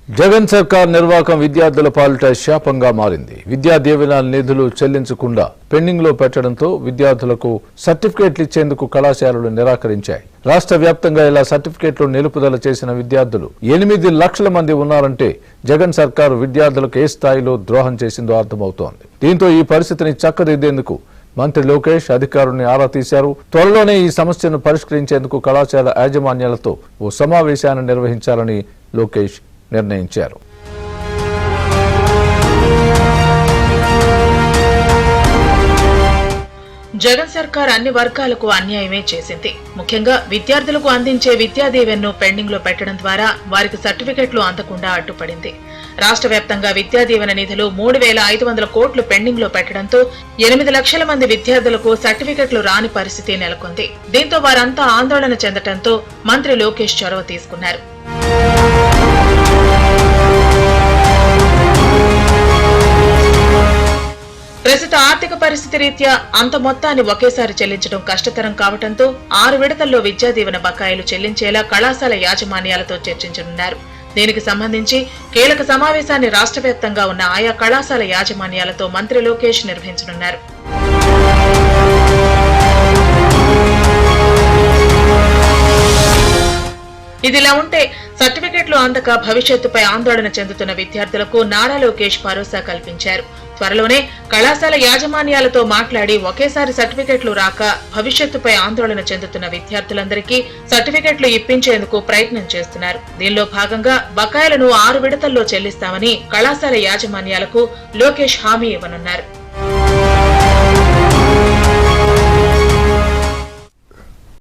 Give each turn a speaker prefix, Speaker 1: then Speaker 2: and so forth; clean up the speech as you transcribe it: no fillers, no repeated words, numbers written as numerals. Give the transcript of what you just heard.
Speaker 1: జగన్ సర్కార్ నిర్వాహకం విద్యార్థుల పాలిట శాపంగా మారింది. విద్యా దీవెన నిధులు చెల్లించకుండా పెండింగ్ లో పెట్టడంతో విద్యార్థులకు సర్టిఫికేట్లు ఇచ్చేందుకు కళాశాలలు నిరాకరించాయి. రాష్ట్ర వ్యాప్తంగా ఇలా సర్టిఫికేట్లు నిలుపుదల చేసిన విద్యార్థులు 8 లక్షల మంది ఉన్నారంటే జగన్ సర్కారు విద్యార్థులకు ఏ స్థాయిలో ద్రోహం చేసిందో అర్థమవుతోంది. దీంతో ఈ పరిస్థితిని చక్కదిద్దేందుకు మంత్రి లోకేష్ అధికారుల్ని ఆరా తీశారు. త్వరలోనే ఈ సమస్యను పరిష్కరించేందుకు కళాశాల యాజమాన్యాలతో ఓ సమావేశాన్ని నిర్వహించాలని లోకేష్ నిర్ణయించారు.
Speaker 2: జగన్ సర్కార్ అన్ని వర్గాలకు అన్యాయమే చేసింది. ముఖ్యంగా విద్యార్థులకు అందించే విద్యా దీవెన్ను పెండింగ్ లో పెట్టడం ద్వారా వారికి సర్టిఫికెట్లు అందకుండా అడ్డుపడింది. రాష్ట్ర వ్యాప్తంగా విద్యా దీవెన నిధులు 3,500 కోట్లు పెండింగ్ లో పెట్టడంతో 8 లక్షల మంది విద్యార్థులకు సర్టిఫికెట్లు రాని పరిస్థితి నెలకొంది. దీంతో వారంతా ఆందోళన చెందడంతో మంత్రి లోకేష్ చొరవ తీసుకున్నారు. ప్రస్తుత ఆర్థిక పరిస్థితి రీత్యా అంత మొత్తాన్ని ఒకేసారి చెల్లించడం కష్టతరం కావడంతో 6 విడతల్లో విద్యా దీవెన బకాయిలు చెల్లించేలా కళాశాల యాజమాన్యాలతో చర్చించనున్నారు. దీనికి సంబంధించి కీలక సమావేశాన్ని రాష్ట్ర వ్యాప్తంగా ఉన్న ఆయా కళాశాల యాజమాన్యాలతో మంత్రి లోకేష్ నిర్వహించనున్నారు. ఇదిలా ఉంటే సర్టిఫికెట్లు అందక భవిష్యత్తుపై ఆందోళన చెందుతున్న విద్యార్థులకు నారా లోకేష్ భరోసా కల్పించారు. త్వరలోనే కళాశాల యాజమాన్యాలతో మాట్లాడి ఒకేసారి సర్టిఫికెట్లు రాక భవిష్యత్తుపై ఆందోళన చెందుతున్న విద్యార్థులందరికీ సర్టిఫికెట్లు ఇప్పించేందుకు ప్రయత్నం చేస్తున్నారు. దీనిలో భాగంగా బకాయిలను 6 విడతల్లో చెల్లిస్తామని కళాశాల యాజమాన్యాలకు లోకేష్ హామీ ఇవ్వనున్నారు.